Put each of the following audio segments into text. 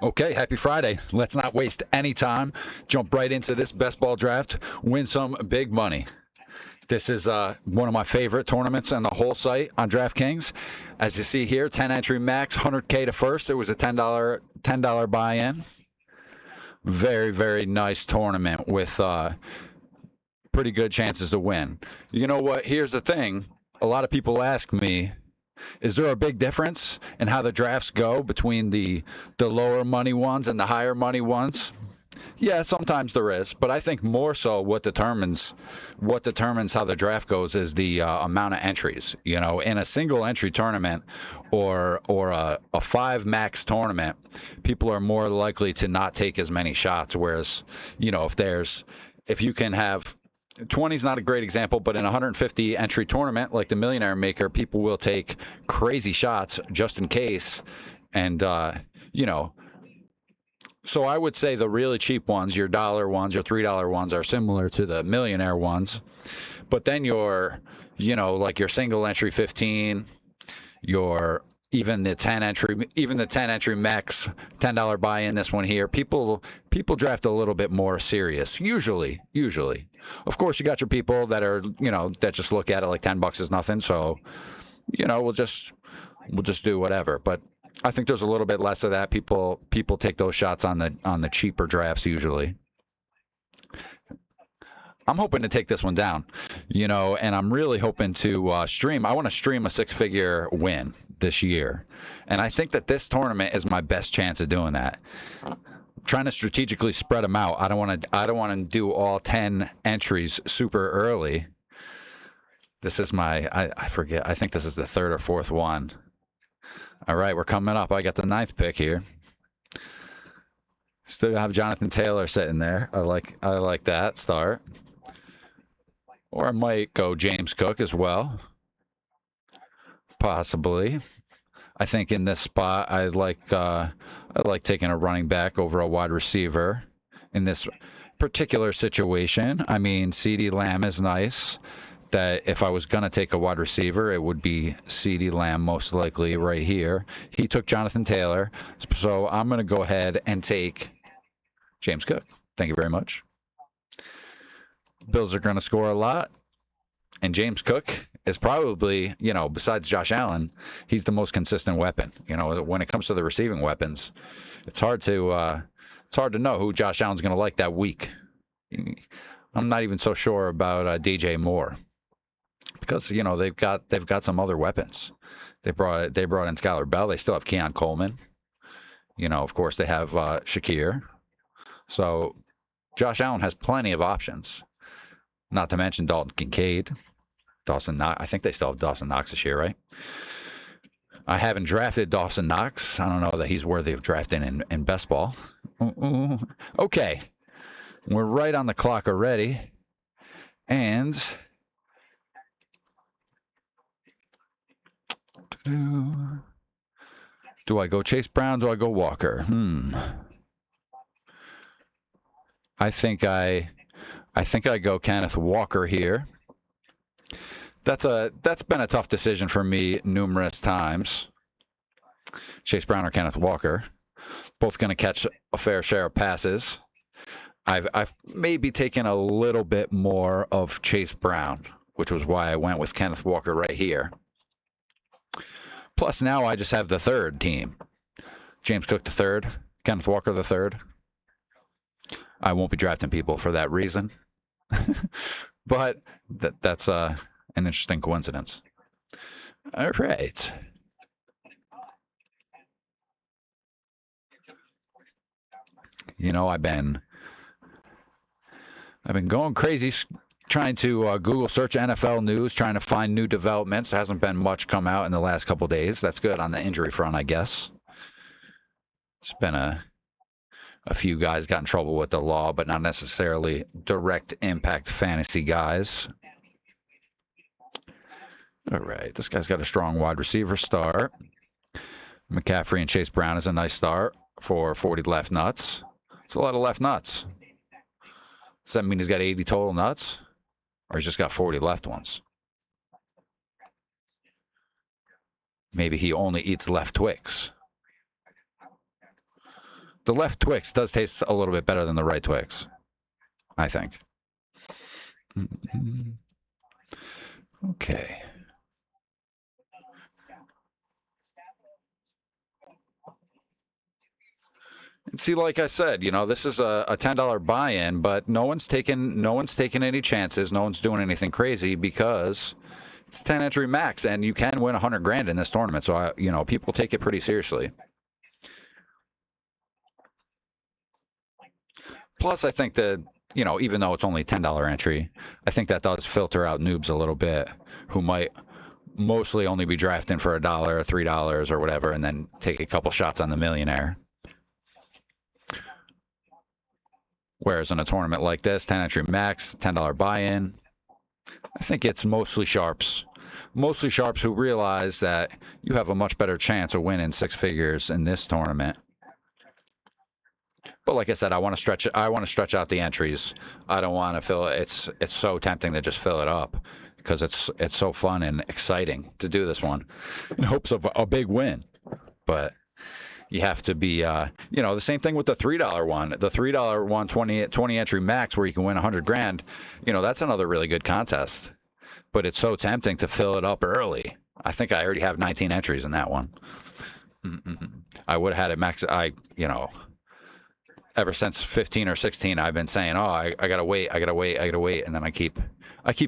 Okay, happy Friday. Let's not waste any time. Jump right into this best ball draft. Win some big money. This is one of my favorite tournaments on the whole site on DraftKings. As you see here, 10 entry max, 100K to first. It was a $10 buy-in. Very, very nice tournament with pretty good chances to win. You know what? Here's the thing. A lot of people ask me, is there a big difference in how the drafts go between the lower money ones and the higher money ones? Yeah, sometimes there is, but I think more so what determines how the draft goes is the amount of entries. You know, in a single entry tournament or a five max tournament, people are more likely to not take as many shots. Whereas, you know, if you can have 20 is not a great example, but in a 150 entry tournament like the Millionaire Maker, people will take crazy shots just in case. And, you know, so I would say the really cheap ones, your dollar ones, your $3 ones, are similar to the millionaire ones. But then like your single entry 15, your even the 10 entry max $10 buy-in. This one here, people draft a little bit more serious. Usually, of course, you got your people that are that just look at it like $10 is nothing. So we'll just do whatever. But I think there's a little bit less of that. People take those shots on the cheaper drafts usually. I'm hoping to take this one down, and I'm really hoping to stream. I want to stream a six-figure win this year, and I think that this tournament is my best chance of doing that. I'm trying to strategically spread them out. I don't want to do all 10 entries super early. This is I forget. I think this is the third or fourth one. All right, we're coming up. I got the 9th pick here. Still have Jonathan Taylor sitting there. I like that start. Or I might go James Cook as well. Possibly. I think in this spot I like taking a running back over a wide receiver in this particular situation. I mean, CeeDee Lamb is nice. That if I was going to take a wide receiver, it would be CeeDee Lamb most likely right here. He took Jonathan Taylor, so I'm going to go ahead and take James Cook. Thank you very much. Bills are going to score a lot, and James Cook is probably, besides Josh Allen, he's the most consistent weapon. When it comes to the receiving weapons, it's hard to know who Josh Allen's going to like that week. I'm not even so sure about DJ Moore. Because they've got some other weapons. They brought in Skylar Bell. They still have Keon Coleman. Of course they have Shakir. So Josh Allen has plenty of options. Not to mention Dalton Kincaid, Dawson Knox. I think they still have Dawson Knox this year, right? I haven't drafted Dawson Knox. I don't know that he's worthy of drafting in best ball. Okay, we're right on the clock already, and. Do I go Chase Brown? Do I go Walker? I think I go Kenneth Walker here. That's been a tough decision for me numerous times. Chase Brown or Kenneth Walker, both going to catch a fair share of passes. I've maybe taken a little bit more of Chase Brown, which was why I went with Kenneth Walker right here. Plus, now I just have the third team. James Cook the third, Kenneth Walker the third. I won't be drafting people for that reason. But that's an interesting coincidence. All right. I've been going crazy trying to Google search NFL news, trying to find new developments. There hasn't been much come out in the last couple of days. That's good on the injury front, I guess. It's been a few guys got in trouble with the law, but not necessarily direct impact fantasy guys. All right, this guy's got a strong wide receiver start. McCaffrey and Chase Brown is a nice start for 40 left nuts. It's a lot of left nuts. Does that mean he's got 80 total nuts? Or he's just got 40 left ones? Maybe he only eats left Twix. The left Twix does taste a little bit better than the right Twix, I think. Okay. And see, like I said, this is a $10 buy-in, but no one's taking any chances. No one's doing anything crazy because it's 10 entry max, and you can win 100 grand in this tournament. So people take it pretty seriously. Plus, I think that even though it's only $10 entry, I think that does filter out noobs a little bit who might mostly only be drafting for $1 or $3 or whatever, and then take a couple shots on the millionaire. Whereas in a tournament like this, 10 entry max, $10 buy-in, I think it's mostly sharps. Mostly sharps who realize that you have a much better chance of winning six figures in this tournament. But like I said, I want to stretch out the entries. I don't want to fill it. It's so tempting to just fill it up because it's so fun and exciting to do this one in hopes of a big win. But you have to be, the same thing with the $3 one. The $3 one, 20 entry max where you can win 100 grand. That's another really good contest. But it's so tempting to fill it up early. I think I already have 19 entries in that one. I would have had it max. Ever since 15 or 16, I've been saying, "Oh, I gotta wait, and then I keep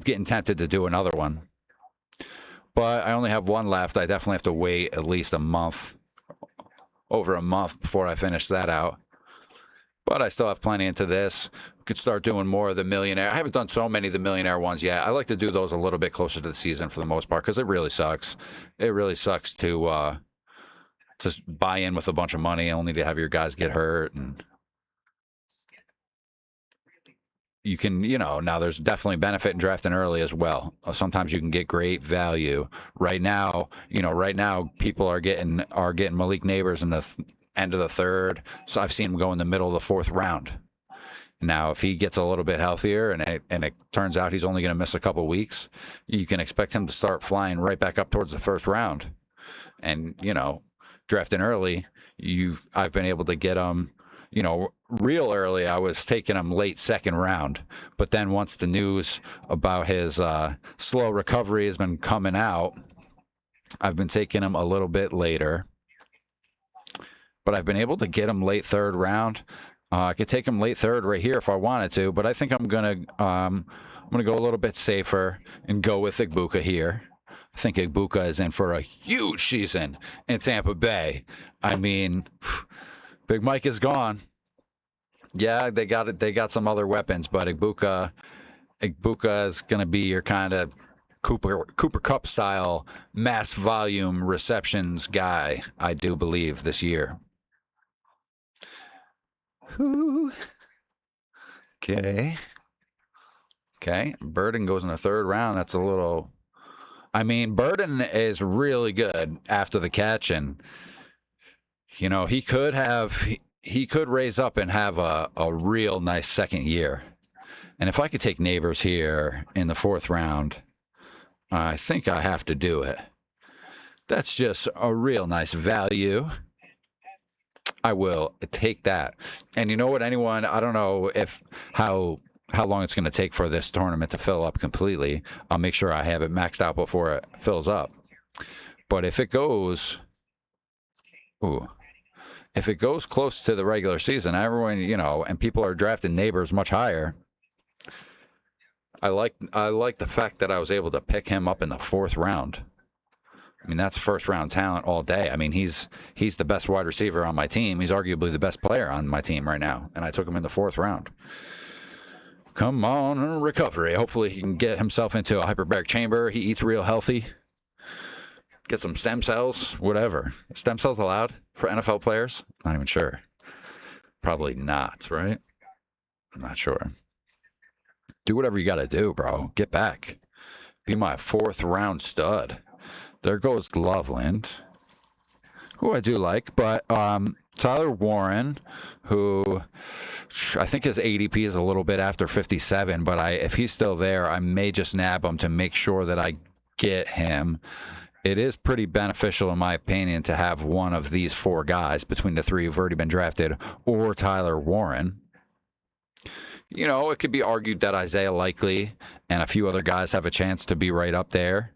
getting tempted to do another one. But I only have one left. I definitely have to wait at least over a month before I finish that out. But I still have plenty into this. We could start doing more of the millionaire. I haven't done so many of the millionaire ones yet. I like to do those a little bit closer to the season for the most part because it really sucks. It really sucks to just buy in with a bunch of money only to have your guys get hurt and. You can, now there's definitely benefit in drafting early as well. Sometimes you can get great value. Right now, people are getting Malik Neighbors in the end of the third. So I've seen him go in the middle of the fourth round. Now, if he gets a little bit healthier and it turns out he's only going to miss a couple weeks, you can expect him to start flying right back up towards the first round. And, drafting early, I've been able to get him. Real early, I was taking him late second round. But then once the news about his slow recovery has been coming out, I've been taking him a little bit later. But I've been able to get him late third round. I could take him late third right here if I wanted to, but I think I'm gonna go a little bit safer and go with Igbokwe here. I think Igbokwe is in for a huge season in Tampa Bay. I mean. Big Mike is gone. Yeah, they got it. They got some other weapons, but Igbokwe is going to be your kind of Cooper Kupp style mass volume receptions guy, I do believe, this year. Ooh. Okay. Burden goes in the third round. That's a little. I mean, Burden is really good after the catch, and. He could raise up and have a real nice second year. And if I could take Neighbors here in the fourth round, I think I have to do it. That's just a real nice value. I will take that. And you know what, anyone, I don't know how long it's going to take for this tournament to fill up completely. I'll make sure I have it maxed out before it fills up. But if it goes... If it goes close to the regular season, everyone, and people are drafting Neighbors much higher, I like the fact that I was able to pick him up in the fourth round. I mean, that's first round talent all day. I mean, he's the best wide receiver on my team. He's arguably the best player on my team right now, and I took him in the fourth round. Come on, recovery. Hopefully he can get himself into a hyperbaric chamber. He eats real healthy. Get some stem cells, whatever. Stem cells allowed for NFL players? Not even sure. Probably not, right? I'm not sure. Do whatever you got to do, bro. Get back. Be my fourth round stud. There goes Loveland, who I do like, but Tyler Warren, who I think his ADP is a little bit after 57, but if he's still there, I may just nab him to make sure that I get him. it is pretty beneficial, in my opinion, to have one of these four guys between the three who've already been drafted or Tyler Warren. It could be argued that Isaiah Likely and a few other guys have a chance to be right up there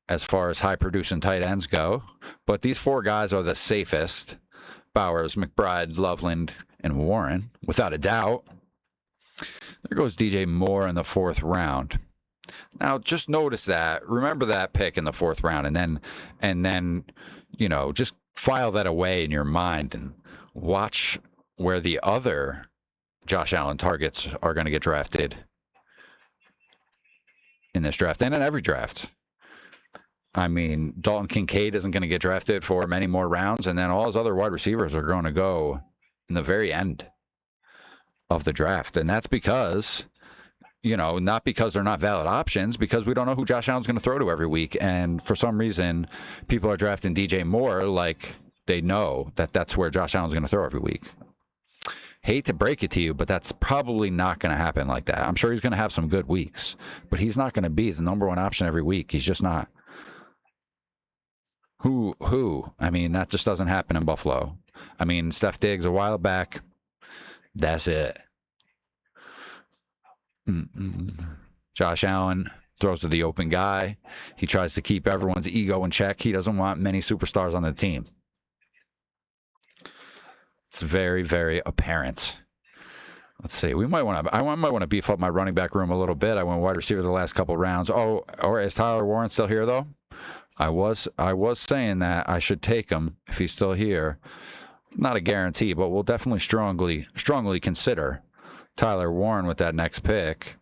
as far as high-producing tight ends go. But these four guys are the safest: Bowers, McBride, Loveland, and Warren, without a doubt. There goes DJ Moore in the 4th round. Now, just notice that. Remember that pick in the 4th round, and then, just file that away in your mind and watch where the other Josh Allen targets are going to get drafted in this draft and in every draft. I mean, Dalton Kincaid isn't going to get drafted for many more rounds, and then all his other wide receivers are going to go in the very end of the draft. And that's because, not because they're not valid options, because we don't know who Josh Allen's going to throw to every week. And for some reason, people are drafting DJ Moore like they know that that's where Josh Allen's going to throw every week. Hate to break it to you, but that's probably not going to happen like that. I'm sure he's going to have some good weeks, but he's not going to be the number one option every week. He's just not. Who? I mean, that just doesn't happen in Buffalo. I mean, Steph Diggs a while back. That's it. Josh Allen throws to the open guy. He tries to keep everyone's ego in check. He doesn't want many superstars on the team. It's very, very apparent. Let's see. I might want to beef up my running back room a little bit. I went wide receiver the last couple rounds. Oh, or is Tyler Warren still here though? I was saying that I should take him if he's still here. Not a guarantee, but we'll definitely strongly consider Tyler Warren with that next pick.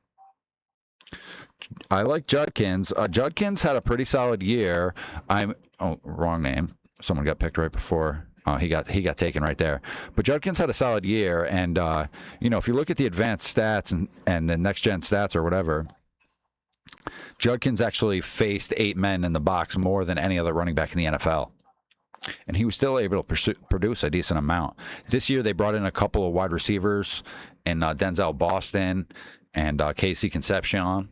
I like Judkins. Judkins had a pretty solid year. Wrong name. Someone got picked right before. He got taken right there. But Judkins had a solid year, and if you look at the advanced stats and the next gen stats or whatever, Judkins actually faced 8 men in the box more than any other running back in the NFL. And he was still able to produce a decent amount. This year, they brought in a couple of wide receivers in Denzel Boston and Casey Concepcion.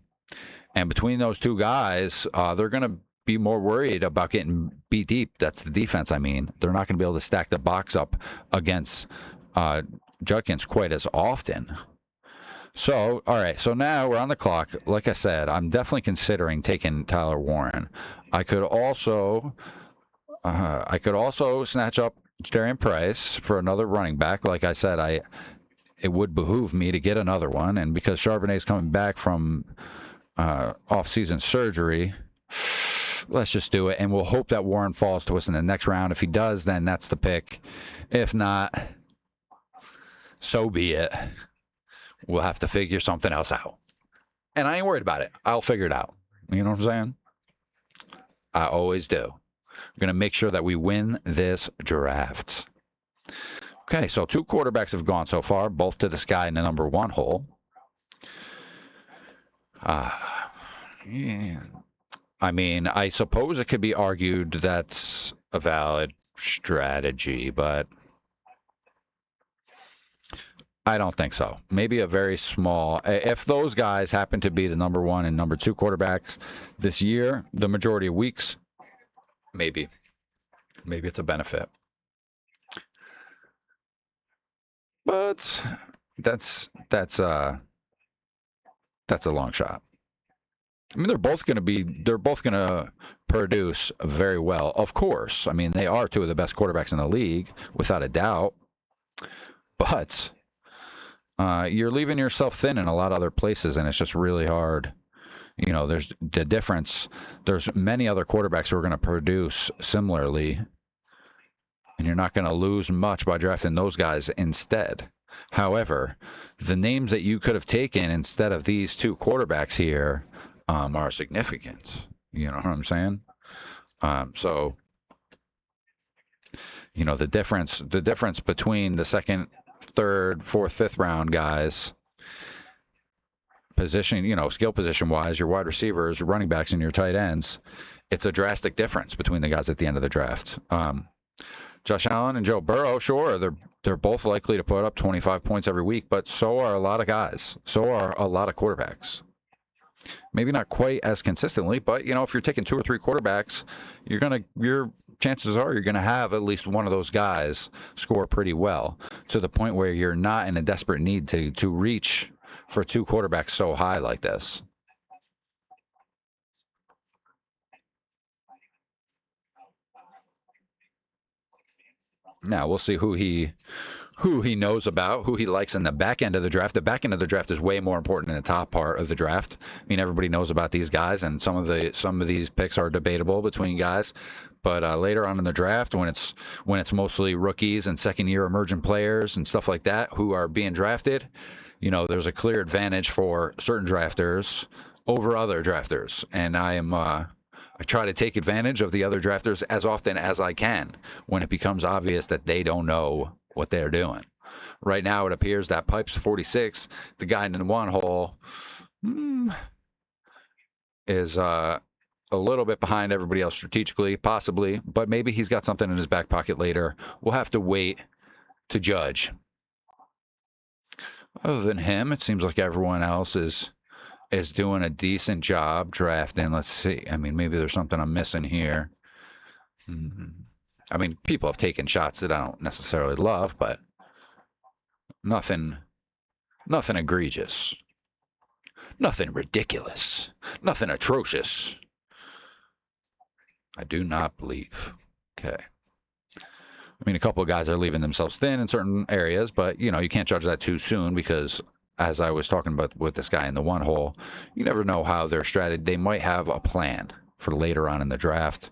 And between those two guys, they're going to be more worried about getting beat deep. That's the defense, I mean. They're not going to be able to stack the box up against Judkins quite as often. So, all right, so now we're on the clock. Like I said, I'm definitely considering taking Tyler Warren. I could also snatch up Darian Price for another running back. Like I said, it would behoove me to get another one. And because Charbonnet's coming back from off-season surgery, let's just do it. And we'll hope that Warren falls to us in the next round. If he does, then that's the pick. If not, so be it. We'll have to figure something else out. And I ain't worried about it. I'll figure it out. You know what I'm saying? I always do. We're going to make sure that we win this draft. Okay, so 2 quarterbacks have gone so far, both to the sky in the number 1 hole. Yeah. I mean, I suppose it could be argued that's a valid strategy, but I don't think so. Maybe a very small. If those guys happen to be the number 1 and number 2 quarterbacks this year, the majority of weeks, maybe it's a benefit. But that's a long shot. I mean, they're both going to produce very well, of course. I mean, they are 2 of the best quarterbacks in the league, without a doubt. But you're leaving yourself thin in a lot of other places, and it's just really hard. There's the difference. There's many other quarterbacks who are going to produce similarly, and you're not going to lose much by drafting those guys instead. However, the names that you could have taken instead of these 2 quarterbacks here are significant. You know what I'm saying? So, the difference between the 2nd, 3rd, 4th, 5th round guys, position, skill position wise, your wide receivers, your running backs, and your tight ends, it's a drastic difference between the guys at the end of the draft. Josh Allen and Joe Burrow, sure, they're both likely to put up 25 points every week, but so are a lot of guys. So are a lot of quarterbacks. Maybe not quite as consistently, but if you're taking 2 or 3 quarterbacks, your chances are you're gonna have at least one of those guys score pretty well, to the point where you're not in a desperate need to reach for 2 quarterbacks so high like this. Now we'll see who he knows about, who he likes in the back end of the draft. The back end of the draft is way more important than the top part of the draft. I mean, everybody knows about these guys, and some of these picks are debatable between guys. But later on in the draft, when it's mostly rookies and second-year emergent players and stuff like that who are being drafted, there's a clear advantage for certain drafters over other drafters, and I try to take advantage of the other drafters as often as I can when it becomes obvious that they don't know what they're doing. Right now, it appears that Pipes 46, the guy in the one hole, is a little bit behind everybody else strategically, possibly, but maybe he's got something in his back pocket later. We'll have to wait to judge. Other than him, it seems like everyone else is doing a decent job drafting. Let's see. I mean, maybe there's something I'm missing here. I mean, people have taken shots that I don't necessarily love, but nothing egregious. Nothing ridiculous. Nothing atrocious. I do not believe. Okay. I mean, a couple of guys are leaving themselves thin in certain areas, but, you can't judge that too soon because, as I was talking about with this guy in the one hole, you never know how their strategy. They might have a plan for later on in the draft.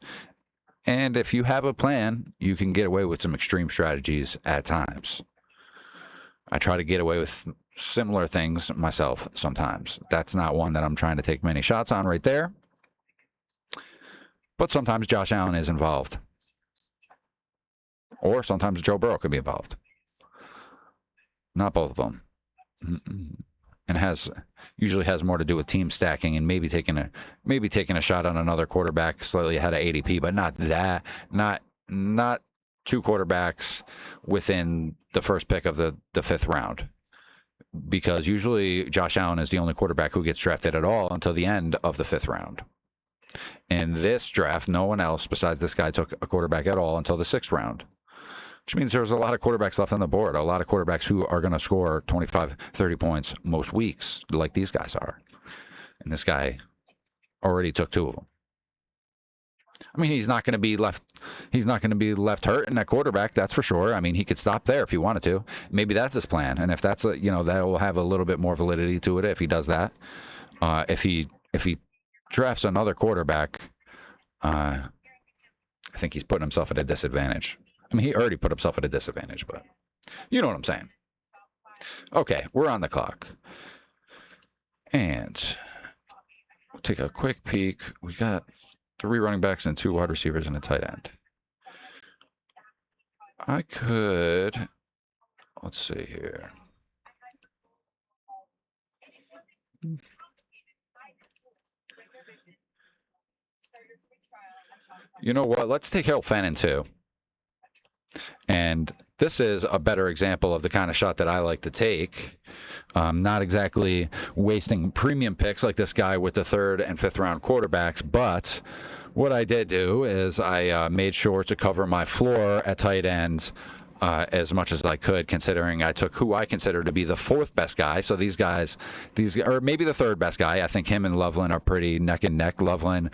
And if you have a plan, you can get away with some extreme strategies at times. I try to get away with similar things myself sometimes. That's not one that I'm trying to take many shots on right there. But sometimes Josh Allen is involved. Or sometimes Joe Burrow could be involved. Not both of them. And usually has more to do with team stacking and maybe taking a shot on another quarterback slightly ahead of ADP, but not 2 quarterbacks within the first pick of the 5th round. Because usually Josh Allen is the only quarterback who gets drafted at all until the end of the 5th round. In this draft, no one else besides this guy took a quarterback at all until the 6th round. Which means there's a lot of quarterbacks left on the board, a lot of quarterbacks who are going to score 25, 30 points most weeks, like these guys are. And this guy already took 2 of them. I mean, he's not going to be left hurting at quarterback, that's for sure. I mean, he could stop there if he wanted to. Maybe that's his plan. And if that's that will have a little bit more validity to it if he does that. If he drafts another quarterback, I think he's putting himself at a disadvantage. I mean, he already put himself at a disadvantage, but you know what I'm saying. Okay, we're on the clock. And we'll take a quick peek. We got 3 running backs and 2 wide receivers and a tight end. Let's see here. You know what? Let's take Harold Fannin too. And this is a better example of the kind of shot that I like to take. Not exactly wasting premium picks like this guy with the 3rd and 5th round quarterbacks, but what I did do is I made sure to cover my floor at tight ends as much as I could, considering I took who I consider to be the 4th best guy. So these guys, or maybe the 3rd best guy. I think him and Loveland are pretty neck and neck. Loveland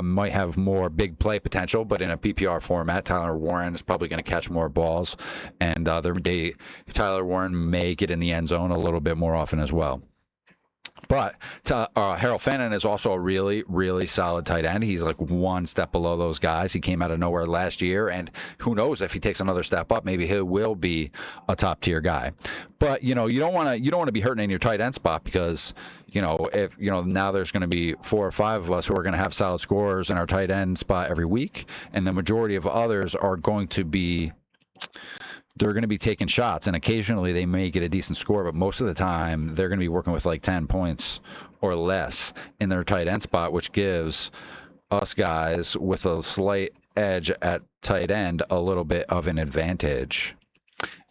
might have more big play potential, but in a PPR format, Tyler Warren is probably going to catch more balls, and Tyler Warren may get in the end zone a little bit more often as well. But Harold Fannin is also a really, really solid tight end. He's like one step below those guys. He came out of nowhere last year, and who knows if he takes another step up, maybe he will be a top tier guy. But you don't want to be hurting in your tight end spot because if now there's going to be 4 or 5 of us who are going to have solid scorers in our tight end spot every week, and the majority of others are going to be. They're going to be taking shots, and occasionally they may get a decent score, but most of the time they're going to be working with like 10 points or less in their tight end spot, which gives us guys with a slight edge at tight end a little bit of an advantage.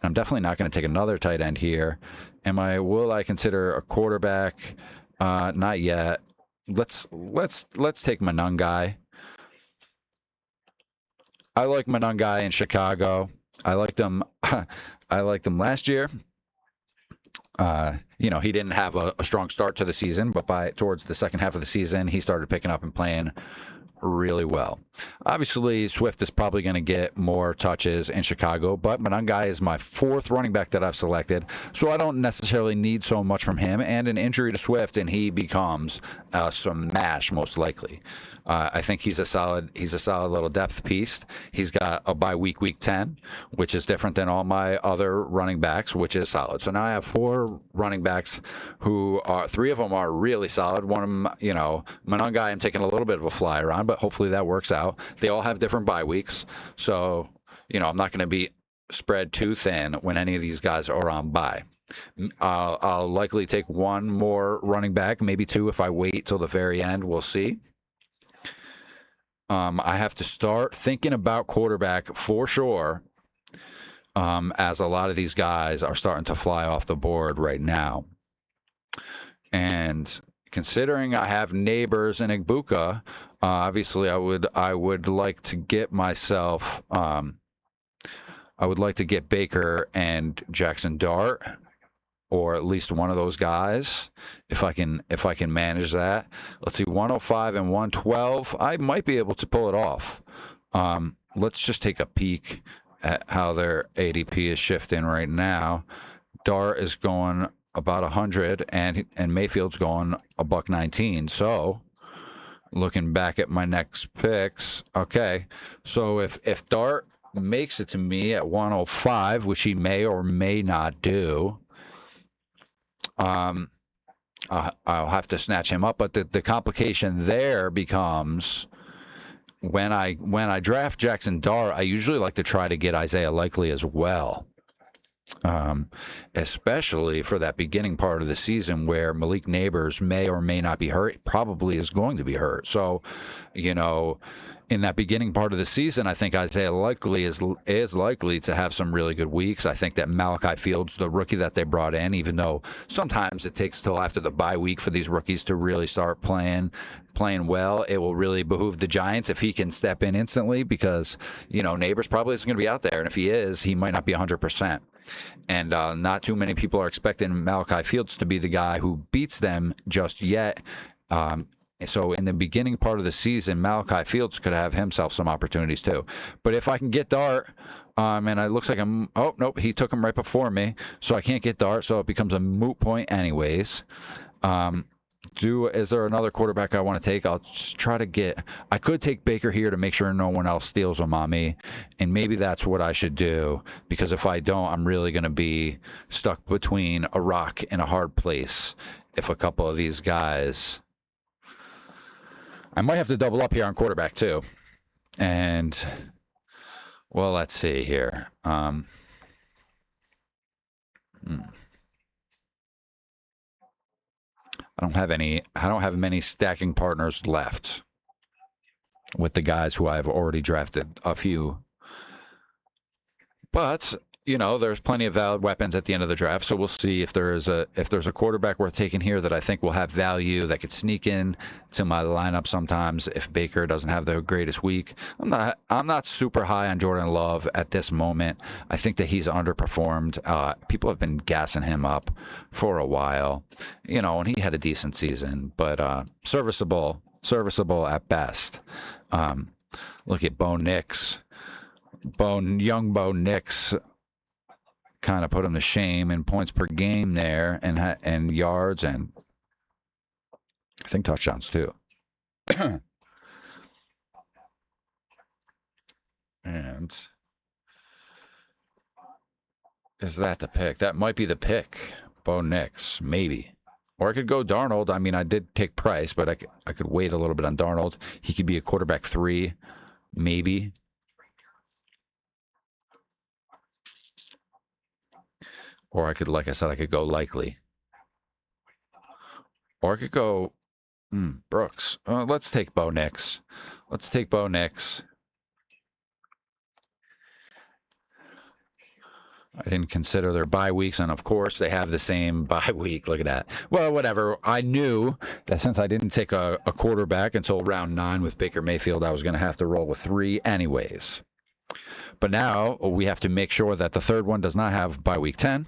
I'm definitely not going to take another tight end here. Will I consider a quarterback Not yet. Let's take Manungai. I like Manungai in Chicago. I liked him. I liked him last year. He didn't have a strong start to the season, but by towards the second half of the season, he started picking up and playing really well. Obviously, Swift is probably going to get more touches in Chicago, but Manungai is my fourth running back that I've selected, so I don't necessarily need so much from him. And an injury to Swift, and he becomes some mash most likely. I think he's a solid little depth piece. He's got a bye week 10, which is different than all my other running backs, which is solid. So now I have four running backs who are, three of them are really solid. One of them, Manungai, I'm taking a little bit of a flyer on, but hopefully that works out. They all have different bye weeks. So, I'm not going to be spread too thin when any of these guys are on bye. I'll likely take one more running back, maybe two if I wait till the very end. We'll see. I have to start thinking about quarterback for sure, as a lot of these guys are starting to fly off the board right now. And considering I have Neighbors and Igbuka, obviously I would like to get myself. I would like to get Baker and Jackson Dart, or at least one of those guys, if I can manage that. Let's see, 105 and 112. I might be able to pull it off. Let's just take a peek at how their ADP is shifting right now. Dart is going about 100, and Mayfield's going $119. So, looking back at my next picks, okay. So if Dart makes it to me at 105, which he may or may not do, I'll have to snatch him up. But the complication there becomes when I draft Jackson Dart, I usually like to try to get Isaiah Likely as well. Especially for that beginning part of the season where Malik Neighbors may or may not be hurt, probably is going to be hurt. So, in that beginning part of the season, I think Isaiah Likely is likely to have some really good weeks. I think that Malachi Fields, the rookie that they brought in, even though sometimes it takes till after the bye week for these rookies to really start playing well, it will really behoove the Giants if he can step in instantly, because Neighbors probably isn't going to be out there, and if he is, he might not be 100%. And not too many people are expecting Malachi Fields to be the guy who beats them just yet. So in the beginning part of the season, Malachi Fields could have himself some opportunities too. But if I can get Dart, and it looks like oh nope, he took him right before me, so I can't get Dart, so it becomes a moot point anyways. Is there another quarterback I want to take? I'll just try to get. I could take Baker here to make sure no one else steals him on me, and maybe that's what I should do, because if I don't, I'm really going to be stuck between a rock and a hard place. If a couple of these guys, I might have to double up here on quarterback too, and well, let's see here. I don't have many stacking partners left with the guys who I've already drafted a few. But, there's plenty of valid weapons at the end of the draft, so we'll see if there's a quarterback worth taking here that I think will have value, that could sneak in to my lineup sometimes if Baker doesn't have the greatest week. I'm not super high on Jordan Love at this moment. I think that he's underperformed. People have been gassing him up for a while, and he had a decent season, but serviceable at best. Look at Bo Nix. Young Bo Nix kind of put him to shame in points per game there, and yards, and I think touchdowns too. And is that the pick? That might be the pick. Bo Nix, maybe. Or I could go Darnold. I mean, I did take Price, but I could wait a little bit on Darnold. He could be a quarterback 3, maybe. Or I could, like I said, I could go Likely. Or I could go Brooks. Let's take Bo Nix. I didn't consider their bye weeks, and of course they have the same bye week. Look at that. Well, whatever. I knew that since I didn't take a quarterback until round 9 with Baker Mayfield, I was going to have to roll with 3 anyways. But now we have to make sure that the third one does not have bye week 10.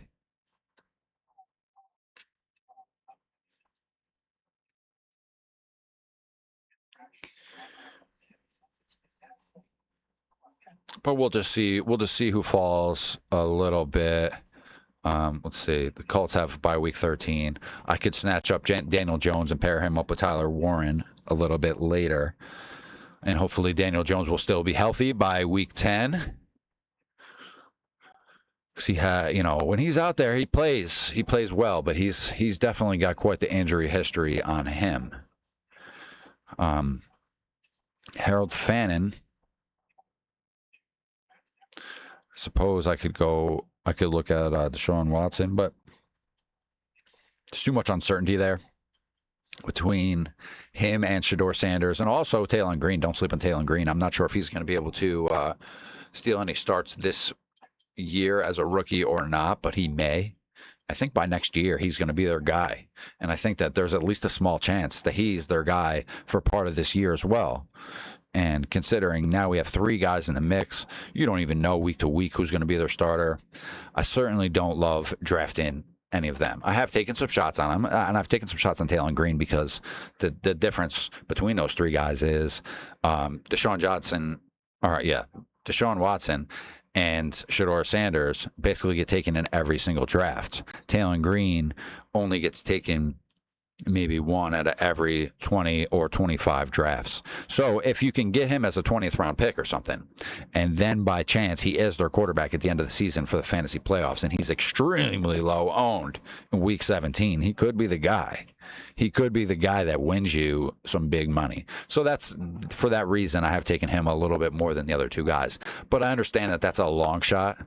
But we'll just see. We'll just see who falls a little bit. Let's see. The Colts have bye week 13. I could snatch up Daniel Jones and pair him up with Tyler Warren a little bit later, and hopefully Daniel Jones will still be healthy by week 10. Because when he's out there, he plays well, but he's definitely got quite the injury history on him. Harold Fannin. I suppose I could look at Deshaun Watson, but there's too much uncertainty there between him and Shedeur Sanders, and also Taylon Green. Don't sleep on Taylon Green. I'm not sure if he's going to be able to steal any starts this year as a rookie or not, but he may. I think by next year he's going to be their guy, and I think that there's at least a small chance that he's their guy for part of this year as well. And considering now we have 3 guys in the mix, you don't even know week to week who's going to be their starter. I certainly don't love drafting any of them. I have taken some shots on them, and I've taken some shots on Taylon Green because the difference between those 3 guys is Deshaun Watson and Shedeur Sanders basically get taken in every single draft. Taylon Green only gets taken maybe 1 out of every 20 or 25 drafts. So if you can get him as a 20th round pick or something, and then by chance he is their quarterback at the end of the season for the fantasy playoffs, and he's extremely low owned in week 17, he could be the guy. He could be the guy that wins you some big money. So that's for that reason I have taken him a little bit more than the other 2 guys. But I understand that that's a long shot.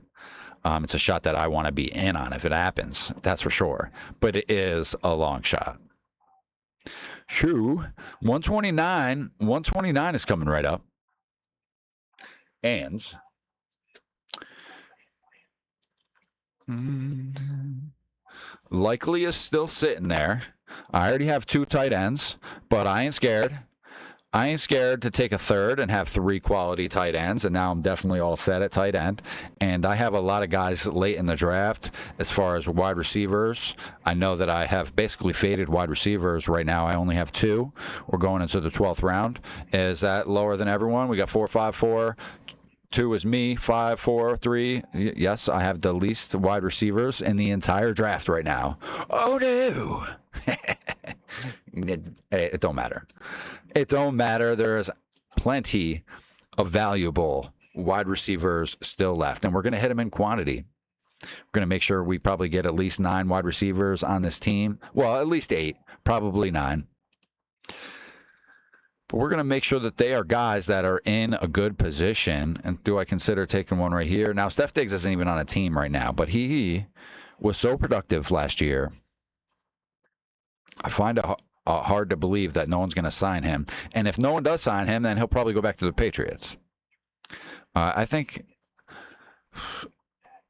It's a shot that I want to be in on if it happens. That's for sure. But it is a long shot. True. 129 is coming right up. And Likely is still sitting there. I already have 2 tight ends, but I ain't scared. I ain't scared to take a third and have 3 quality tight ends, and now I'm definitely all set at tight end. And I have a lot of guys late in the draft as far as wide receivers. I know that I have basically faded wide receivers right now. I only have 2. We're going into the 12th round. Is that lower than everyone? We got 4, 5, 4. 2 is me, 5, 4, 3. Yes, I have the least wide receivers in the entire draft right now. Oh, no. It don't matter. It don't matter. There's plenty of valuable wide receivers still left, and we're going to hit them in quantity. We're going to make sure we probably get at least 9 wide receivers on this team. Well, at least 8, probably 9. But we're going to make sure that they are guys that are in a good position. And do I consider taking one right here? Now, Steph Diggs isn't even on a team right now, but he was so productive last year. I find it hard to believe that no one's going to sign him. And if no one does sign him, then he'll probably go back to the Patriots. I think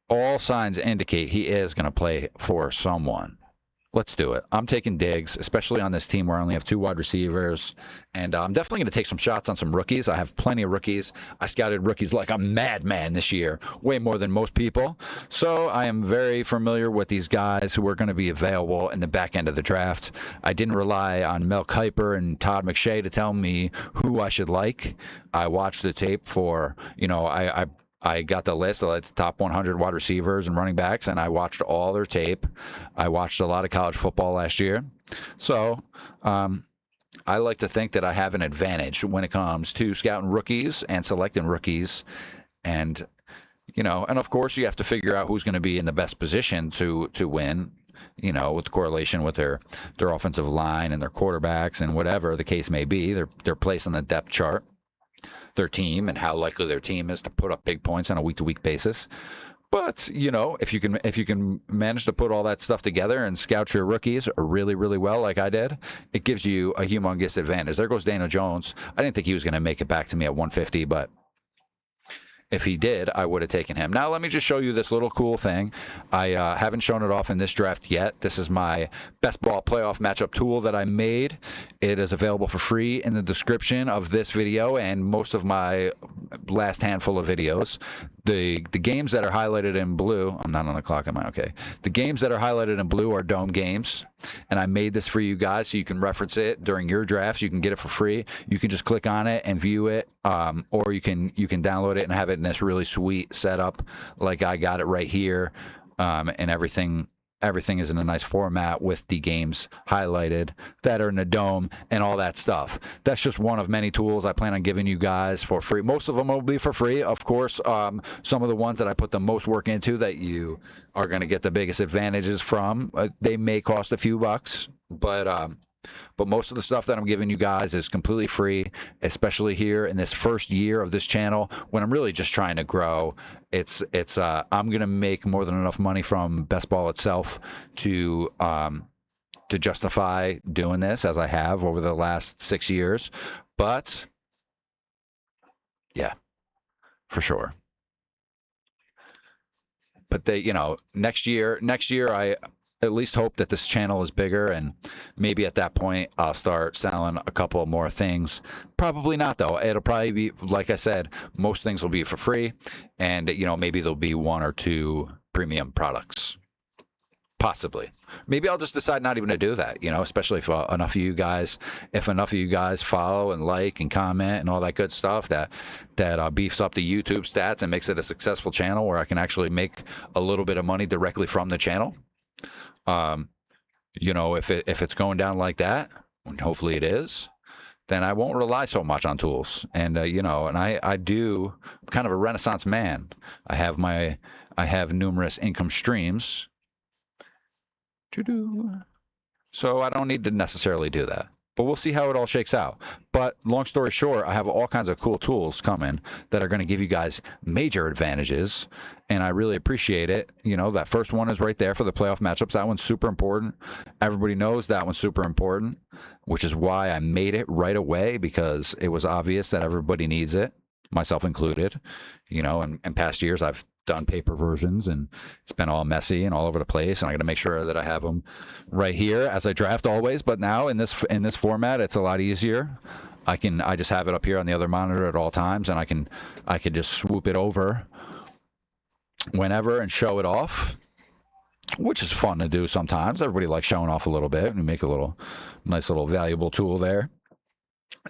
all signs indicate he is going to play for someone. Let's do it. I'm taking Diggs, especially on this team where I only have 2 wide receivers. And I'm definitely going to take some shots on some rookies. I have plenty of rookies. I scouted rookies like a madman this year, way more than most people. So I am very familiar with these guys who are going to be available in the back end of the draft. I didn't rely on Mel Kiper and Todd McShay to tell me who I should like. I watched the tape for, I got the list of the top 100 wide receivers and running backs, and I watched all their tape. I watched a lot of college football last year. So I like to think that I have an advantage when it comes to scouting rookies and selecting rookies. And, and of course, you have to figure out who's going to be in the best position to win, with the correlation with their offensive line and their quarterbacks and whatever the case may be, their place on the depth chart, their team, and how likely their team is to put up big points on a week-to-week basis. But if you can manage to put all that stuff together and scout your rookies really, really well, like I did, it gives you a humongous advantage. There goes Daniel Jones. I didn't think he was going to make it back to me at 150, but If he did, I would have taken him. Now, let me just show you this little cool thing. I haven't shown it off in this draft yet. This is my best ball playoff matchup tool that I made. It is available for free in the description of this video and most of my last handful of videos. The games that are highlighted in blue, I'm not on the clock, am I okay? The games that are highlighted in blue are dome games, and I made this for you guys so you can reference it during your drafts. You can get it for free. You can just click on it and view it, or you can download it and have it in this really sweet setup, like I got it right here, and everything is in a nice format with the games highlighted that are in the dome and all that stuff. That's just one of many tools I plan on giving you guys for free. Most of them will be for free, of course. Some of the ones that I put the most work into that you are going to get the biggest advantages from, they may cost a few bucks, but most of the stuff that I'm giving you guys is completely free, especially here in this first year of this channel when I'm really just trying to grow. I'm going to make more than enough money from best ball itself to justify doing this as I have over the last 6 years. But yeah, for sure. But next year I at least hope that this channel is bigger, and maybe at that point I'll start selling a couple more things. Probably not, though. It'll probably be, like I said, most things will be for free, and maybe there'll be 1 or 2 premium products. Possibly. Maybe I'll just decide not even to do that, especially if enough of you guys follow and like and comment and all that good stuff that beefs up the YouTube stats and makes it a successful channel where I can actually make a little bit of money directly from the channel. If it's going down like that, and hopefully it is, then I won't rely so much on tools. And and I'm kind of a renaissance man. I have numerous income streams to do, so I don't need to necessarily do that. But we'll see how it all shakes out. But long story short, I have all kinds of cool tools coming that are going to give you guys major advantages, and I really appreciate it. That first one is right there for the playoff matchups. That one's super important. Everybody knows that one's super important, which is why I made it right away, because it was obvious that everybody needs it, myself included. In past years, I've done paper versions and it's been all messy and all over the place, and I got to make sure that I have them right here as I draft always. But now in this format, it's a lot easier. I just have it up here on the other monitor at all times, and I can just swoop it over whenever and show it off, which is fun to do sometimes. Everybody likes showing off a little bit, and we make a nice little valuable tool there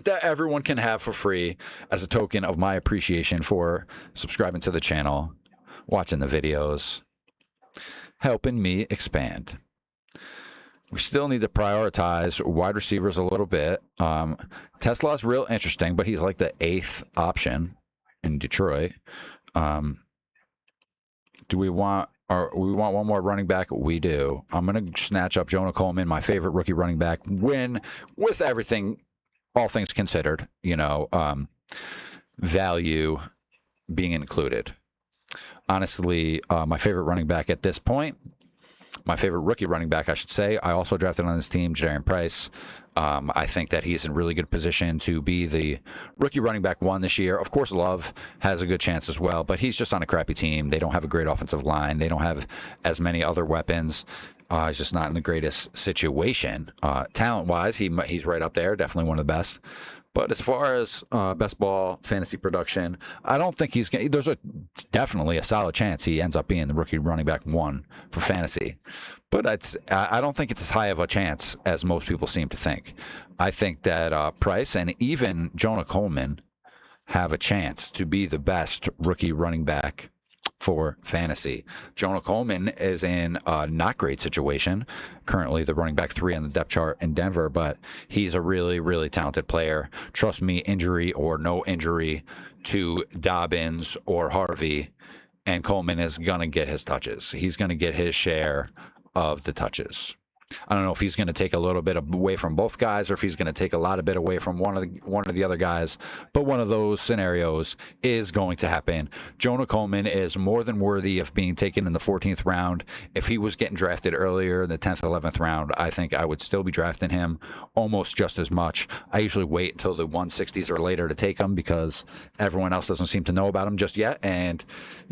that everyone can have for free as a token of my appreciation for subscribing to the channel, watching the videos, helping me expand. We still need to prioritize wide receivers a little bit. Tesla's real interesting, but he's like the 8th option in Detroit. Do we want one more running back? We do. I'm going to snatch up Jonah Coleman, my favorite rookie running back, with everything, all things considered, value being included. Honestly, my favorite running back at this point, my favorite rookie running back, I should say, I also drafted on this team, Jadarian Price. I think that he's in really good position to be the rookie running back 1 this year. Of course, Love has a good chance as well, but he's just on a crappy team. They don't have a great offensive line. They don't have as many other weapons. He's just not in the greatest situation. Talent-wise, he's right up there, definitely one of the best. But as far as best ball fantasy production, I don't think he's going to. There's definitely a solid chance he ends up being the rookie running back 1 for fantasy. But I don't think it's as high of a chance as most people seem to think. I think that Price and even Jonah Coleman have a chance to be the best rookie running back for fantasy. Jonah Coleman is in a not great situation, currently the running back 3 on the depth chart in Denver, but he's a really, really talented player. Trust me, injury or no injury to Dobbins or Harvey, and Coleman is going to get his touches. He's going to get his share of the touches. I don't know if he's going to take a little bit away from both guys or if he's going to take a lot of bit away from one of the other guys. But one of those scenarios is going to happen. Jonah Coleman is more than worthy of being taken in the 14th round. If he was getting drafted earlier in the 10th, 11th round, I think I would still be drafting him almost just as much. I usually wait until the 160s or later to take him because everyone else doesn't seem to know about him just yet. And,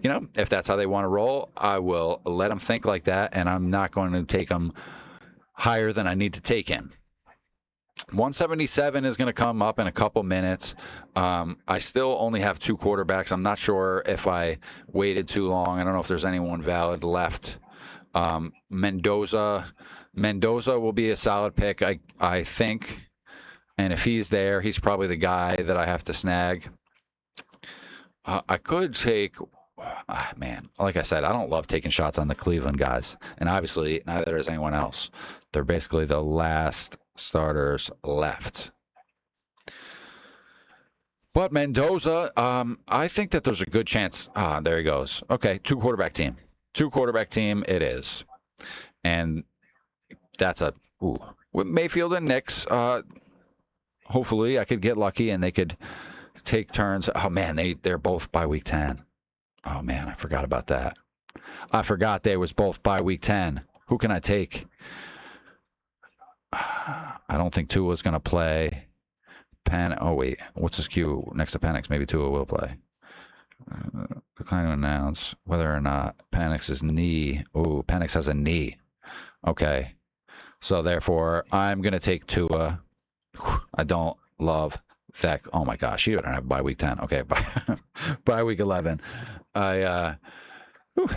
if that's how they want to roll, I will let them think like that, and I'm not going to take him higher than I need to take him. 177 is going to come up in a couple minutes. I still only have 2 quarterbacks. I'm not sure if I waited too long. I don't know if there's anyone valid left. Mendoza will be a solid pick, I think. And if he's there, he's probably the guy that I have to snag. I could take... man, like I said, I don't love taking shots on the Cleveland guys. And obviously, neither does anyone else. They're basically the last starters left. But Mendoza, I think that there's a good chance. There he goes. Okay, 2 quarterback team. 2 quarterback team it is. And that's with Mayfield and Nix, hopefully I could get lucky and they could take turns. Oh, man, they're both by week 10. Oh, man, I forgot about that. I forgot they was both by week 10. Who can I take? I don't think Tua's going to play. Oh, wait. What's his cue next to Penix? Maybe Tua will play. Decline to announce whether or not Penix's knee. Oh, Penix has a knee. Okay. So, therefore, I'm going to take Tua. I don't love that. Oh, my gosh. You don't have by week 10. Okay. By week 11. I don't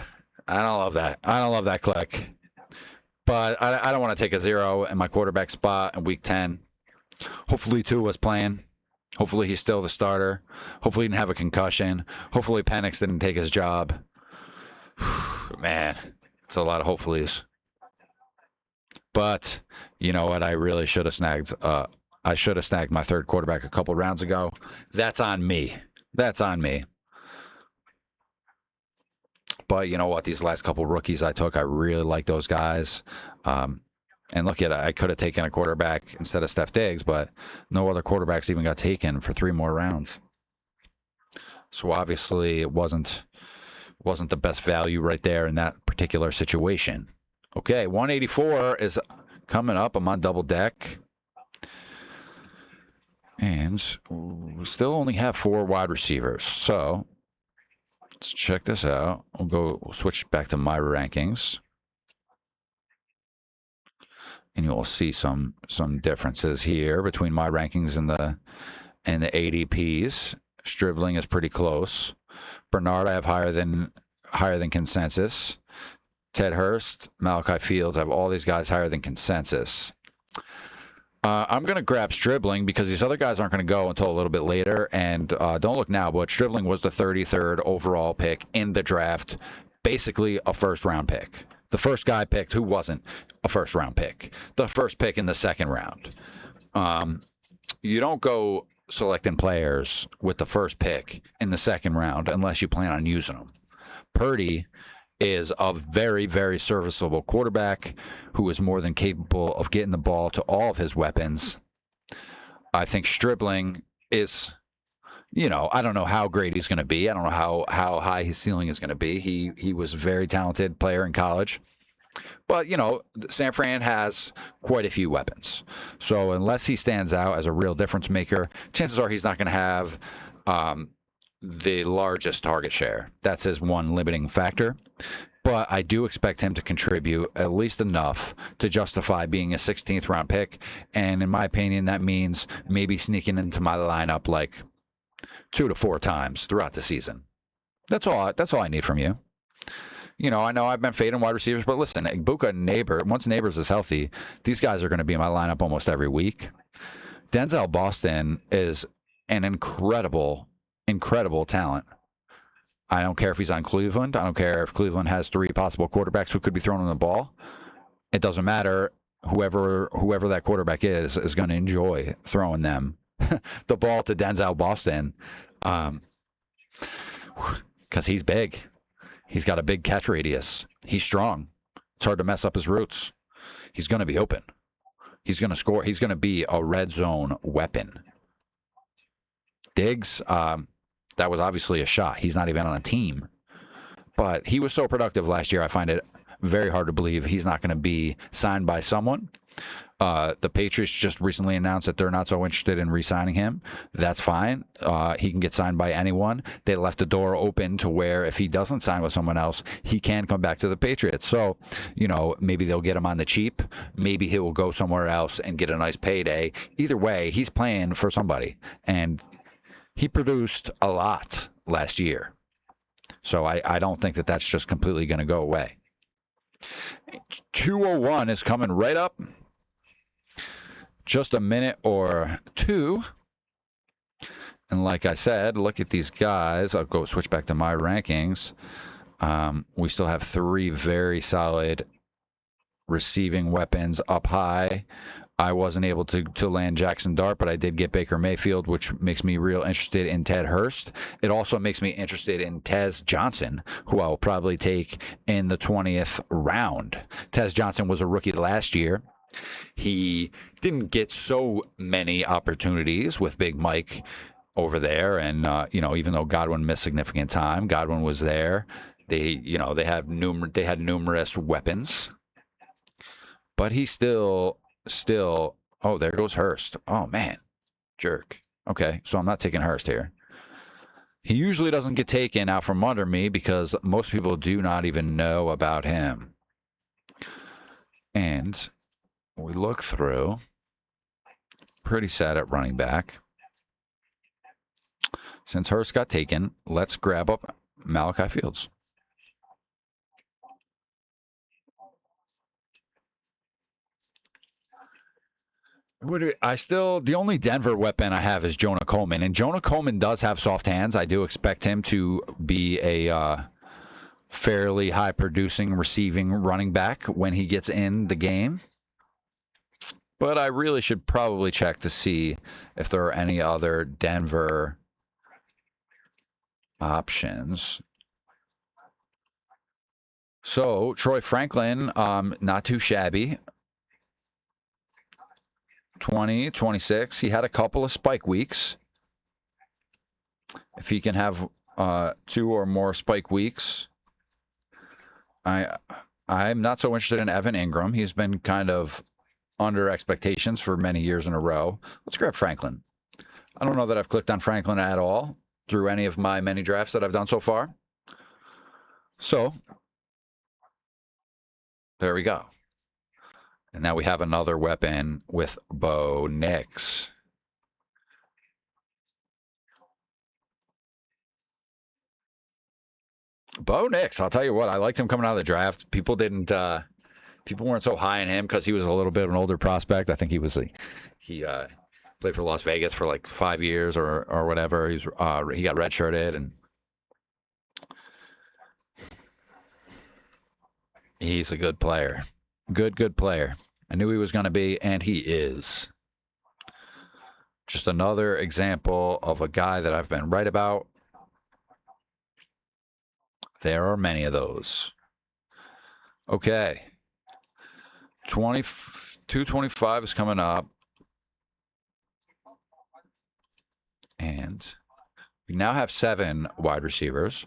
love that. I don't love that click. But I don't want to take a 0 in my quarterback spot in week 10. Hopefully Tua's playing. Hopefully he's still the starter. Hopefully he didn't have a concussion. Hopefully Penix didn't take his job. Man, it's a lot of hopefullys. But you know what? I really should have snagged. I should have snagged my 3rd quarterback a couple rounds ago. That's on me. That's on me. But you know what? These last couple rookies I took, I really like those guys. And look at it. I could have taken a quarterback instead of Steph Diggs, but no other quarterbacks even got taken for 3 more rounds. So obviously it wasn't the best value right there in that particular situation. Okay, 184 is coming up. I'm on double deck. And we still only have 4 wide receivers. So let's check this out. We'll switch back to my rankings. And you'll see some differences here between my rankings and the ADPs. Stribling is pretty close. Bernard I have higher than consensus. Ted Hurst, Malachi Fields, I have all these guys higher than consensus. I'm going to grab Stribling because these other guys aren't going to go until a little bit later. And don't look now, but Stribling was the 33rd overall pick in the draft, basically a first-round pick. The first guy picked who wasn't a first-round pick. The first pick in the 2nd round. You don't go selecting players with the first pick in the 2nd round unless you plan on using them. Purdy is a very, very serviceable quarterback who is more than capable of getting the ball to all of his weapons. I think Stribling is, I don't know how great he's going to be. I don't know how high his ceiling is going to be. He was a very talented player in college. But, San Fran has quite a few weapons. So unless he stands out as a real difference maker, chances are he's not going to have the largest target share. That's his one limiting factor. But I do expect him to contribute at least enough to justify being a 16th round pick. And in my opinion, that means maybe sneaking into my lineup like 2 to 4 times throughout the season. That's all I need from you. I know I've been fading wide receivers, but listen, Igbukah, once Neighbors is healthy, these guys are going to be in my lineup almost every week. Denzel Boston is an incredible talent. I don't care if he's on Cleveland. I don't care if Cleveland has 3 possible quarterbacks who could be throwing the ball. It doesn't matter. Whoever that quarterback is going to enjoy throwing them the ball to Denzel Boston because he's big. He's got a big catch radius. He's strong. It's hard to mess up his roots. he's going to be open. He's going to score. He's going to be a red zone weapon. Diggs, that was obviously a shot. He's not even on a team. But he was so productive last year, I find it very hard to believe he's not going to be signed by someone. The Patriots just recently announced that they're not so interested in re-signing him. That's fine. He can get signed by anyone. They left the door open to where if he doesn't sign with someone else, he can come back to the Patriots. So, maybe they'll get him on the cheap. Maybe he will go somewhere else and get a nice payday. Either way, he's playing for somebody. And he produced a lot last year. So I don't think that that's just completely going to go away. 201 is coming right up. Just a minute or two. And like I said, look at these guys. I'll go switch back to my rankings. We still have 3 very solid receiving weapons up high. I wasn't able to land Jackson Dart, but I did get Baker Mayfield, which makes me real interested in Ted Hurst. It also makes me interested in Tez Johnson, who I will probably take in the 20th round. Tez Johnson was a rookie last year. He didn't get so many opportunities with Big Mike over there, and even though Godwin missed significant time, Godwin was there. They had numerous weapons, but he still. Oh, there goes Hurst. Oh man, jerk. Okay, so I'm not taking Hurst here. He usually doesn't get taken out from under me because most people do not even know about him. And we look through, pretty sad at running back. Since Hurst got taken, let's grab up Malachi Fields. The only Denver weapon I have is Jonah Coleman, and Jonah Coleman does have soft hands. I do expect him to be a fairly high-producing receiving running back when he gets in the game. But I really should probably check to see if there are any other Denver options. So, Troy Franklin, not too shabby. 20, 26. He had a couple of spike weeks. If he can have 2 or more spike weeks, I'm not so interested in Evan Ingram. He's been kind of under expectations for many years in a row. Let's grab Franklin. I don't know that I've clicked on Franklin at all through any of my many drafts that I've done so far. So, there we go. And now we have another weapon with Bo Nix. Bo Nix, I'll tell you what, I liked him coming out of the draft. People weren't so high on him because he was a little bit of an older prospect. I think he played for Las Vegas for like 5 years or whatever. He got redshirted, and he's a good player. Good player. I knew he was going to be, and he is. Just another example of a guy that I've been right about. There are many of those. Okay. 225 is coming up. And we now have 7 wide receivers.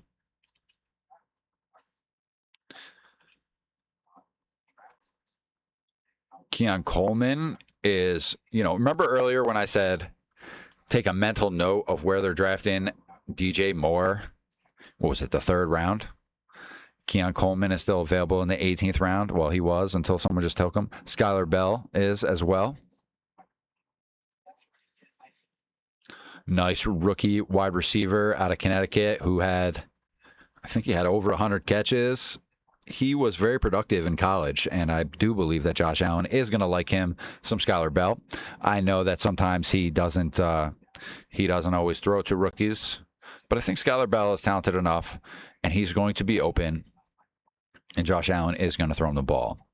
Keon Coleman is, remember earlier when I said take a mental note of where they're drafting DJ Moore? What was it, the 3rd round? Keon Coleman is still available in the 18th round. Well, he was until someone just took him. Skylar Bell is as well. Nice rookie wide receiver out of Connecticut who I think he had over 100 catches. He was very productive in college, and I do believe that Josh Allen is going to like him some Skylar Bell. I know that sometimes he doesn't always throw to rookies, but I think Skylar Bell is talented enough, and he's going to be open, and Josh Allen is going to throw him the ball.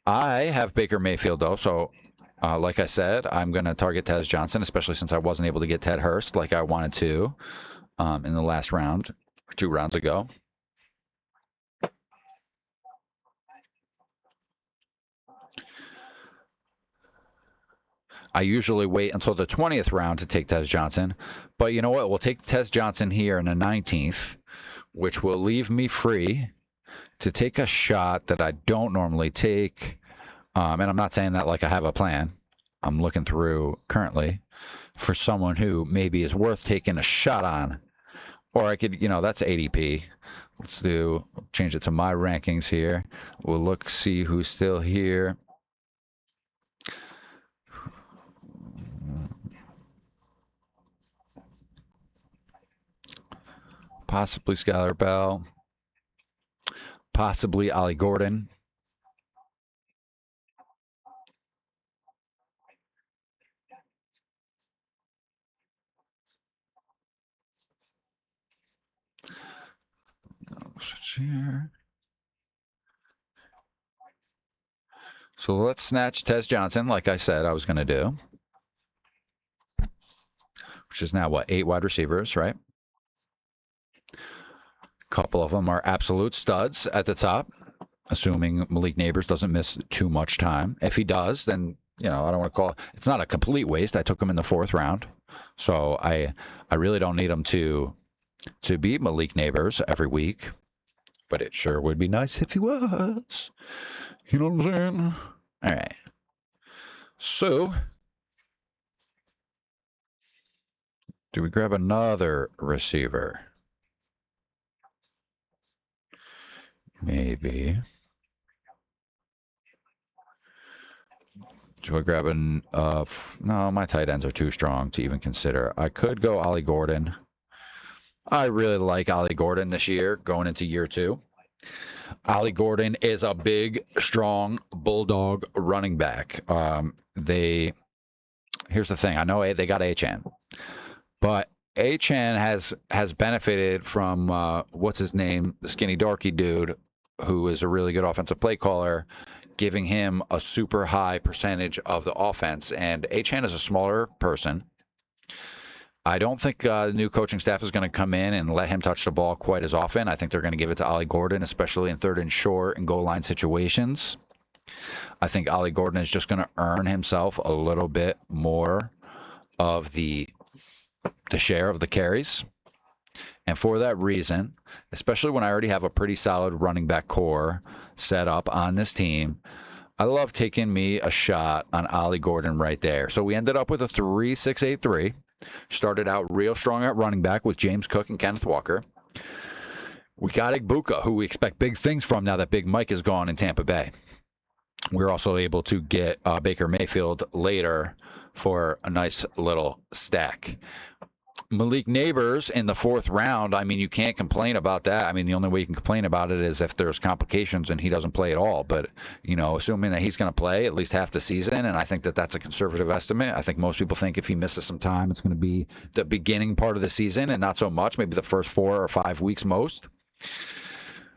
I have Baker Mayfield, though, so like I said, I'm going to target Tez Johnson, especially since I wasn't able to get Ted Hurst like I wanted to in the last round, or 2 rounds ago. I usually wait until the 20th round to take Tez Johnson. But you know what? We'll take Tez Johnson here in the 19th, which will leave me free to take a shot that I don't normally take. And I'm not saying that like I have a plan. I'm looking through currently for someone who maybe is worth taking a shot on. Or I could, that's ADP. Let's change it to my rankings here. We'll look, see who's still here. Possibly Skylar Bell. Possibly Ollie Gordon. Here. So let's snatch Tez Johnson, like I said I was going to do, which is now, 8 wide receivers, right? A couple of them are absolute studs at the top, assuming Malik Neighbors doesn't miss too much time. If he does, then, I don't want to call it. It's not a complete waste. I took him in the 4th round. So I really don't need him to beat Malik Neighbors every week. But it sure would be nice if he was. You know what I'm saying? All right. So, do we grab another receiver? Maybe. Do I grab no, my tight ends are too strong to even consider. I could go Ollie Gordon. I really like Ollie Gordon this year, going into year 2. Ollie Gordon is a big, strong bulldog running back. Here's the thing. I know they got Achane, but Achane has benefited from what's his name, the skinny dorky dude, who is a really good offensive play caller, giving him a super high percentage of the offense. And Achane is a smaller person. I don't think the new coaching staff is going to come in and let him touch the ball quite as often. I think they're going to give it to Ollie Gordon, especially in 3rd and short and goal line situations. I think Ollie Gordon is just going to earn himself a little bit more of the share of the carries. And for that reason, especially when I already have a pretty solid running back core set up on this team, I love taking me a shot on Ollie Gordon right there. So we ended up with a 3-6-8-3. Started out real strong at running back with James Cook and Kenneth Walker. We got Igbuka, who we expect big things from now that Big Mike is gone in Tampa Bay. We're also able to get Baker Mayfield later for a nice little stack. Malik Neighbors in the 4th round, I mean, you can't complain about that. I mean, the only way you can complain about it is if there's complications and he doesn't play at all. But, assuming that he's going to play at least half the season, and I think that that's a conservative estimate. I think most people think if he misses some time, it's going to be the beginning part of the season and not so much, maybe the first 4 or 5 weeks most.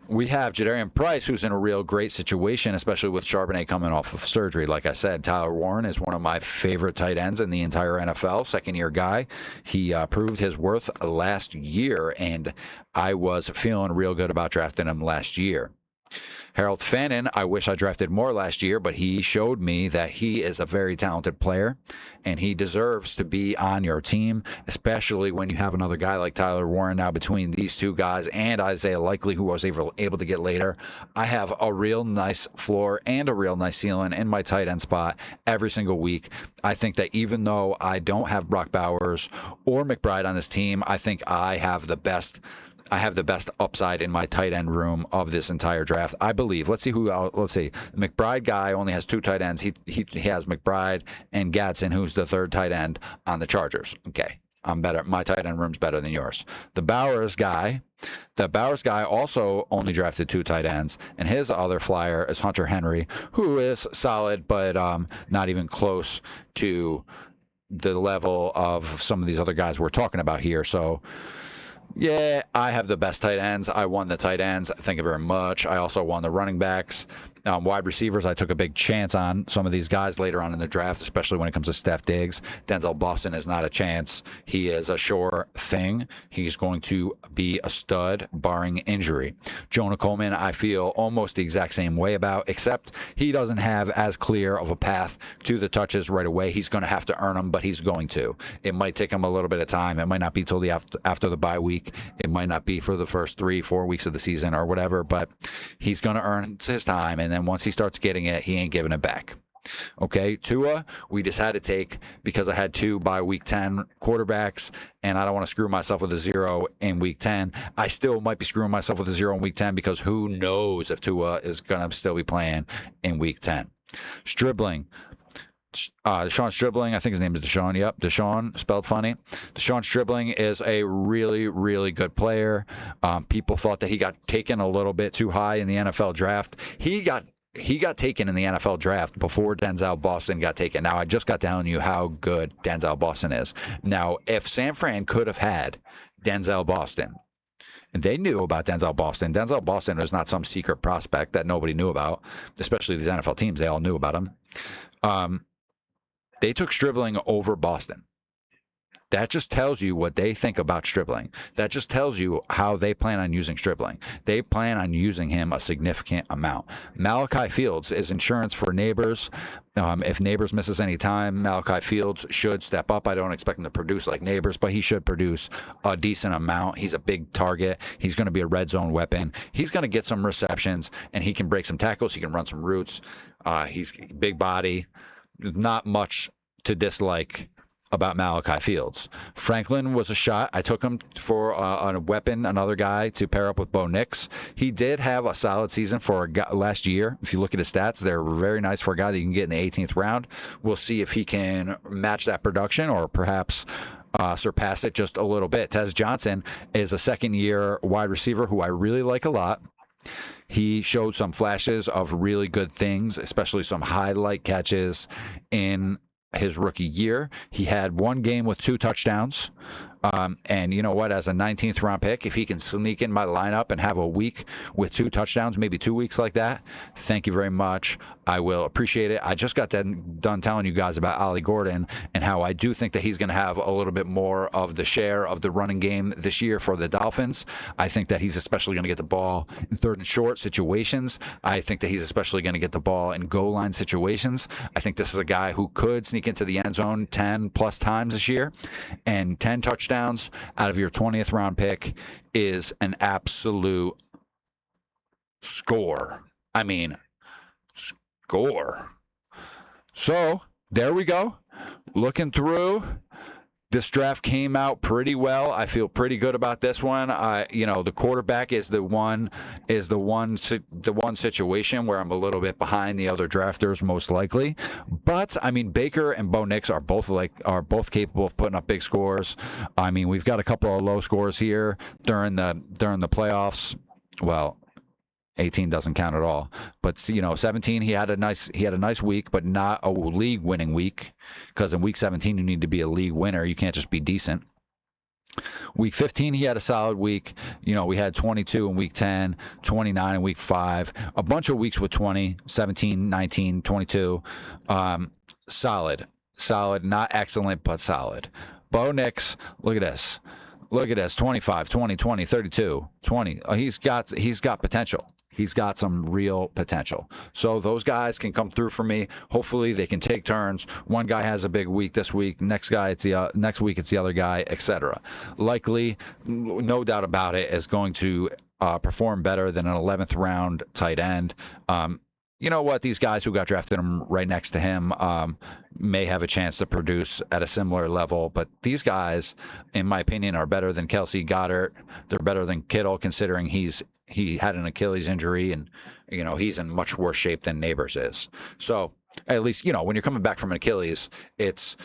We have Jadarian Price, who's in a real great situation, especially with Charbonnet coming off of surgery. Like I said, Tyler Warren is one of my favorite tight ends in the entire NFL, second-year guy. He proved his worth last year, and I was feeling real good about drafting him last year. Harold Fannin, I wish I drafted more last year, but he showed me that he is a very talented player, and he deserves to be on your team, especially when you have another guy like Tyler Warren now between these two guys and Isaiah Likely, who I was able to get later. I have a real nice floor and a real nice ceiling in my tight end spot every single week. I think that even though I don't have Brock Bowers or McBride on this team, I think I have the best upside in my tight end room of this entire draft. I believe. Let's see. The McBride guy only has 2 tight ends. He has McBride and Gadsden, who's the 3rd tight end on the Chargers. Okay, I'm better. My tight end room's better than yours. The Bowers guy also only drafted 2 tight ends, and his other flyer is Hunter Henry, who is solid, but not even close to the level of some of these other guys we're talking about here. So, yeah, I have the best tight ends. I won the tight ends. Thank you very much. I also won the running backs. Wide receivers, I took a big chance on some of these guys later on in the draft, especially when it comes to Steph Diggs. Denzel Boston is not a chance. He is a sure thing. He's going to be a stud, barring injury. Jonah Coleman, I feel almost the exact same way about, except he doesn't have as clear of a path to the touches right away. He's going to have to earn them, but he's going to. It might take him a little bit of time. It might not be till the after the bye week. It might not be for the first 3-4 weeks of the season or whatever, but he's going to earn his time, and then once he starts getting it, he ain't giving it back. Okay, Tua, we just had to take because I had 2 by week 10 quarterbacks, and I don't want to screw myself with a 0 in week 10. I still might be screwing myself with a 0 in week 10 because who knows if Tua is going to still be playing in week 10. Stribling. Deshaun Stribling, I think his name is Deshaun. Yep, Deshaun, spelled funny. Deshaun Stribling is a really, really good player. People thought that he got taken a little bit too high in the NFL draft. He got taken in the NFL draft before Denzel Boston got taken. Now, I just got telling you how good Denzel Boston is. Now, if San Fran could have had Denzel Boston, they knew about Denzel Boston. Denzel Boston was not some secret prospect that nobody knew about, especially these NFL teams. They all knew about him. They took Stribling over Boston. That just tells you what they think about Stribling. That just tells you how they plan on using Stribling. They plan on using him a significant amount. Malachi Fields is insurance for Neighbors. If Neighbors misses any time, Malachi Fields should step up. I don't expect him to produce like Neighbors, but he should produce a decent amount. He's a big target. He's going to be a red zone weapon. He's going to get some receptions, and he can break some tackles. He can run some routes. He's big body. Not much to dislike about Malachi Fields. Franklin was a shot. I took him for a weapon, another guy to pair up with Bo Nix. He did have a solid season for a guy last year. If you look at his stats, they're very nice for a guy that you can get in the 18th round. We'll see if he can match that production or perhaps surpass it just a little bit. Tez Johnson is a second-year wide receiver who I really like a lot. He showed some flashes of really good things, especially some highlight catches in his rookie year. He had 1 game with 2 touchdowns. And you know what? As a 19th round pick, if he can sneak in my lineup and have a week with 2 touchdowns, maybe 2 weeks like that, thank you very much. I will appreciate it. I just got done telling you guys about Ollie Gordon and how I do think that he's going to have a little bit more of the share of the running game this year for the Dolphins. I think that he's especially going to get the ball in 3rd and short situations. I think that he's especially going to get the ball in goal line situations. I think this is a guy who could sneak into the end zone 10 plus times this year, and 10 touchdowns out of your 20th round pick is an absolute score. I mean, score. So there we go. Looking through, this draft came out pretty well. I feel pretty good about this one. The quarterback is the one situation where I'm a little bit behind the other drafters, most likely. But I mean, Baker and Bo Nix are both capable of putting up big scores. I mean, we've got a couple of low scores here during the playoffs. Well, 18 doesn't count at all, but 17 he had a nice week, but not a league winning week, because in week 17 you need to be a league winner. You can't just be decent. Week 15 he had a solid week. We had 22 in week 10, 29 in week 5, a bunch of weeks with 20, 17, 19, 22. Solid, not excellent, but solid. Bo Nix, look at this, 25, 20, 20, 32, 20. He's got potential. He's got some real potential. So those guys can come through for me. Hopefully they can take turns. One guy has a big week this week. Next week it's the other guy, etc. Likely, no doubt about it, is going to perform better than an 11th round tight end. You know what? These guys who got drafted right next to him may have a chance to produce at a similar level. But these guys, in my opinion, are better than Kelsey, Goddard. They're better than Kittle, considering he had an Achilles injury, and he's in much worse shape than Neighbors is. So at least, when you're coming back from an Achilles, it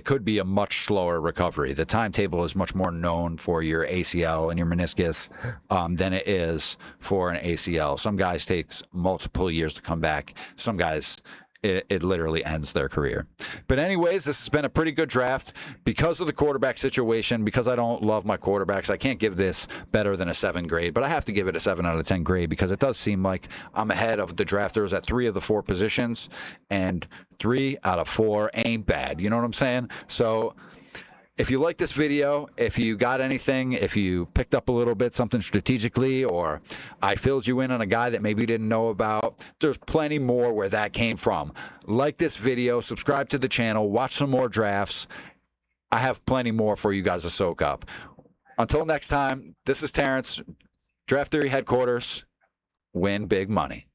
could be a much slower recovery. The timetable is much more known for your ACL and your meniscus than it is for an ACL. Some guys takes multiple years to come back. Some guys it literally ends their career. But anyways, this has been a pretty good draft because of the quarterback situation. Because I don't love my quarterbacks, I can't give this better than a 7 grade, but I have to give it a 7 out of 10 grade because it does seem like I'm ahead of the drafters at 3 of the 4 positions, and 3 out of 4 ain't bad. You know what I'm saying? So if you like this video, if you got anything, if you picked up a little bit something strategically, or I filled you in on a guy that maybe you didn't know about, there's plenty more where that came from. Like this video, subscribe to the channel, watch some more drafts. I have plenty more for you guys to soak up. Until next time, this is Terrence, Draft Theory Headquarters. Win big money.